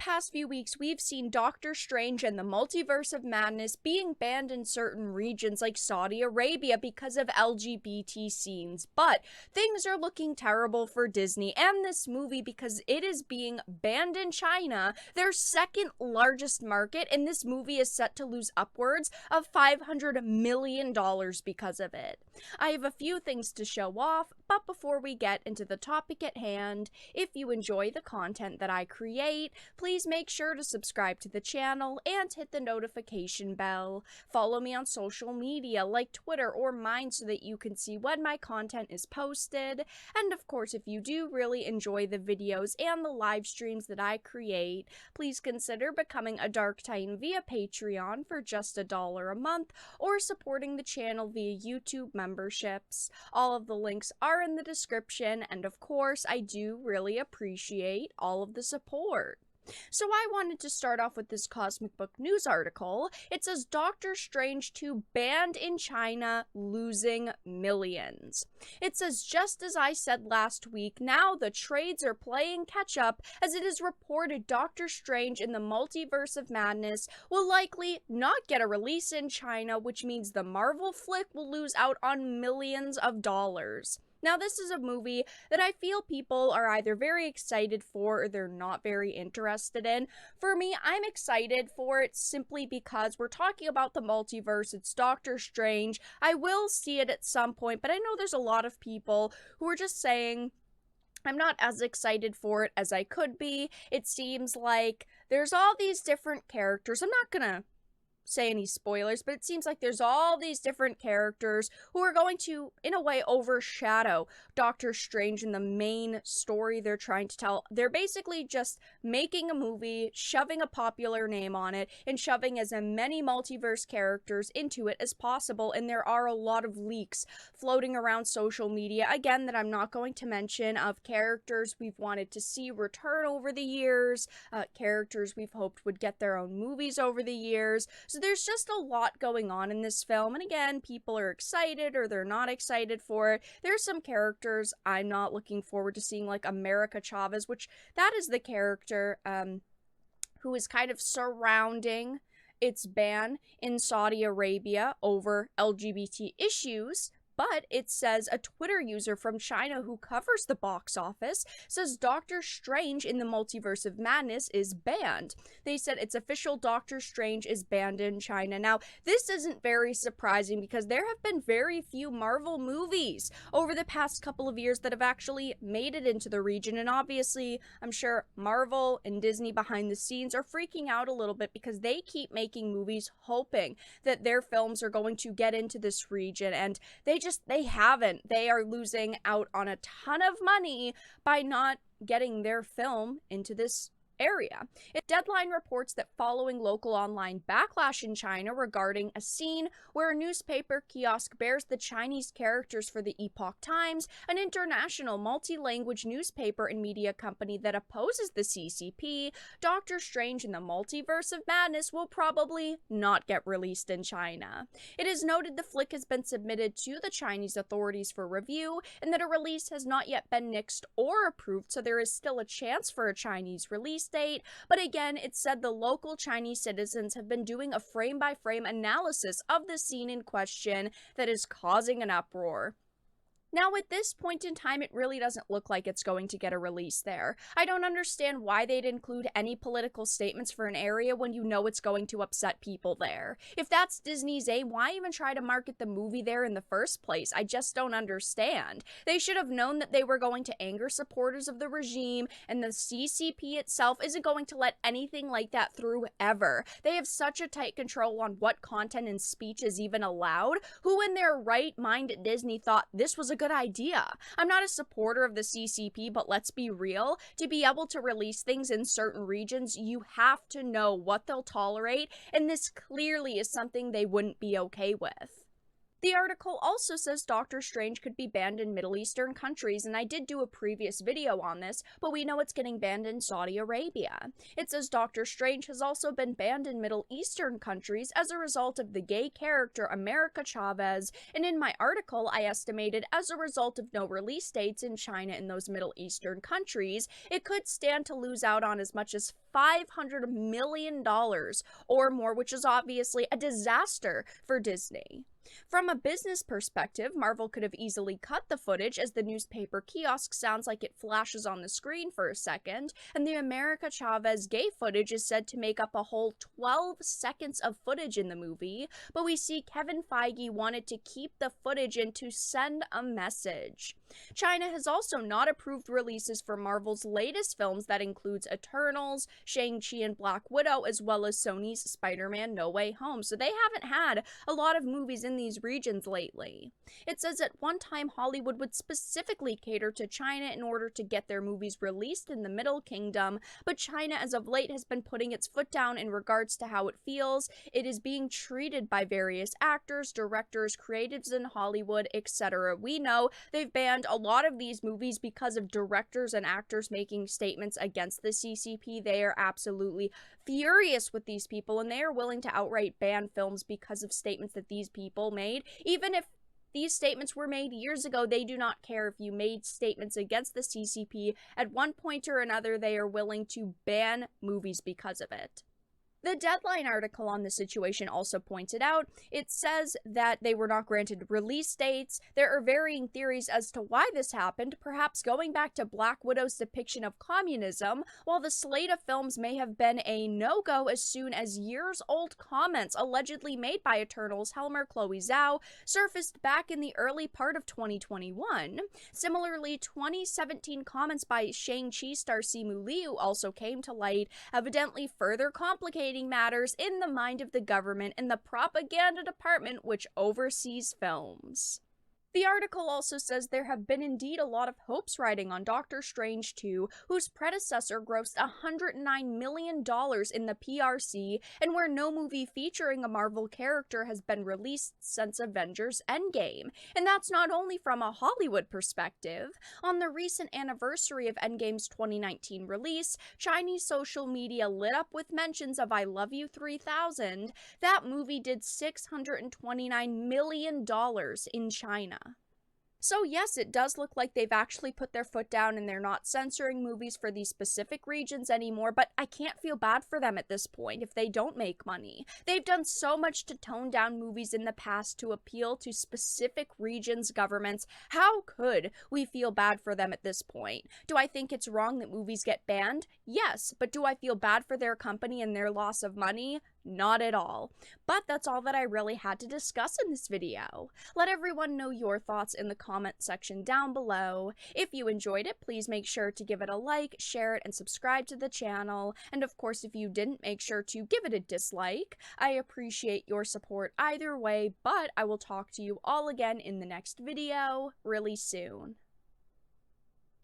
past few weeks, we've seen Doctor Strange and the Multiverse of Madness being banned in certain regions like Saudi Arabia because of LGBT scenes. But things are looking terrible for Disney and this movie because it is being banned in China, their second largest market, and this movie is set to lose upwards of $500 million because of it. I have a few things to show off, but before we get into the topic at hand, if you enjoy the content that I create, please make sure to subscribe to the channel and hit the notification bell. Follow me on social media like Twitter or mine so that you can see when my content is posted. And of course, if you do really enjoy the videos and the live streams that I create, please consider becoming a Dark Titan via Patreon for just $1 a month or supporting the channel via YouTube memberships. All of the links are in the description, and of course, I do really appreciate all of the support. So I wanted to start off with this Cosmic Book News article. It says Doctor Strange 2 banned in China, losing millions. It says, just as I said last week, now the trades are playing catch up as it is reported Doctor Strange in the Multiverse of Madness will likely not get a release in China, which means the Marvel flick will lose out on millions of dollars. Now, this is a movie that I feel people are either very excited for or they're not very interested in. For me, I'm excited for it simply because we're talking about the multiverse. It's Doctor Strange. I will see it at some point, but I know there's a lot of people who are just saying, I'm not as excited for it as I could be. It seems like there's all these different characters. I'm not gonna say any spoilers, but it seems like there's all these different characters who are going to, in a way, overshadow Doctor Strange in the main story they're trying to tell. They're basically just making a movie, shoving a popular name on it, and shoving as many multiverse characters into it as possible, and there are a lot of leaks floating around social media, again, that I'm not going to mention, of characters we've wanted to see return over the years, characters we've hoped would get their own movies over the years. So there's just a lot going on in this film, and again, people are excited or they're not excited for it. There's some characters I'm not looking forward to seeing, like America Chavez, which that is the character who is kind of surrounding its ban in Saudi Arabia over LGBT issues. But it says a Twitter user from China who covers the box office says Doctor Strange in the Multiverse of Madness is banned. They said it's official, Doctor Strange is banned in China. Now, this isn't very surprising because there have been very few Marvel movies over the past couple of years that have actually made it into the region. And obviously, I'm sure Marvel and Disney behind the scenes are freaking out a little bit because they keep making movies hoping that their films are going to get into this region, and they haven't. They are losing out on a ton of money by not getting their film into this area. Deadline reports that following local online backlash in China regarding a scene where a newspaper kiosk bears the Chinese characters for the Epoch Times, an international multi-language newspaper and media company that opposes the CCP, Doctor Strange in the Multiverse of Madness will probably not get released in China. It is noted the flick has been submitted to the Chinese authorities for review and that a release has not yet been nixed or approved, so there is still a chance for a Chinese release date, but again, it said the local Chinese citizens have been doing a frame-by-frame analysis of the scene in question that is causing an uproar. Now, at this point in time, it really doesn't look like it's going to get a release there. I don't understand why they'd include any political statements for an area when you know it's going to upset people there. If that's Disney's aim, why even try to market the movie there in the first place? I just don't understand. They should have known that they were going to anger supporters of the regime, and the CCP itself isn't going to let anything like that through ever. They have such a tight control on what content and speech is even allowed. Who in their right mind at Disney thought this was a good idea? I'm not a supporter of the CCP, but let's be real. To be able to release things in certain regions, you have to know what they'll tolerate, and this clearly is something they wouldn't be okay with. The article also says Doctor Strange could be banned in Middle Eastern countries, and I did do a previous video on this, but we know it's getting banned in Saudi Arabia. It says Doctor Strange has also been banned in Middle Eastern countries as a result of the gay character America Chavez, and in my article I estimated as a result of no release dates in China and those Middle Eastern countries, it could stand to lose out on as much as $500 million or more, which is obviously a disaster for Disney. From a business perspective, Marvel could have easily cut the footage, as the newspaper kiosk sounds like it flashes on the screen for a second, and the America Chavez gay footage is said to make up a whole 12 seconds of footage in the movie, but we see Kevin Feige wanted to keep the footage in to send a message. China has also not approved releases for Marvel's latest films that includes Eternals, Shang-Chi and Black Widow, as well as Sony's Spider-Man No Way Home, so they haven't had a lot of movies in these regions lately. It says at one time Hollywood would specifically cater to China in order to get their movies released in the Middle Kingdom, but China as of late has been putting its foot down in regards to how it feels it is being treated by various actors, directors, creatives in Hollywood, etc. We know they've banned a lot of these movies because of directors and actors making statements against the CCP. They are absolutely furious with these people, and they are willing to outright ban films because of statements that these people made. Even if these statements were made years ago, they do not care if you made statements against the CCP. At one point or another, they are willing to ban movies because of it. The Deadline article on the situation also pointed out, it says that they were not granted release dates. There are varying theories as to why this happened, perhaps going back to Black Widow's depiction of communism, while the slate of films may have been a no-go as soon as years-old comments allegedly made by Eternals Helmer Chloe Zhao surfaced back in the early part of 2021. Similarly, 2017 comments by Shang-Chi star Simu Liu also came to light, evidently further complicating matters in the mind of the government and the propaganda department which oversees films. The article also says there have been indeed a lot of hopes riding on Doctor Strange 2, whose predecessor grossed $109 million in the PRC, and where no movie featuring a Marvel character has been released since Avengers Endgame. And that's not only from a Hollywood perspective. On the recent anniversary of Endgame's 2019 release, Chinese social media lit up with mentions of I Love You 3000. That movie did $629 million in China. So yes, it does look like they've actually put their foot down and they're not censoring movies for these specific regions anymore, but I can't feel bad for them at this point if they don't make money. They've done so much to tone down movies in the past to appeal to specific regions' governments. How could we feel bad for them at this point? Do I think it's wrong that movies get banned? Yes, but do I feel bad for their company and their loss of money? Not at all. But that's all that I really had to discuss in this video. Let everyone know your thoughts in the comment section down below. If you enjoyed it, please make sure to give it a like, share it, and subscribe to the channel. And of course, if you didn't, make sure to give it a dislike. I appreciate your support either way, but I will talk to you all again in the next video really soon.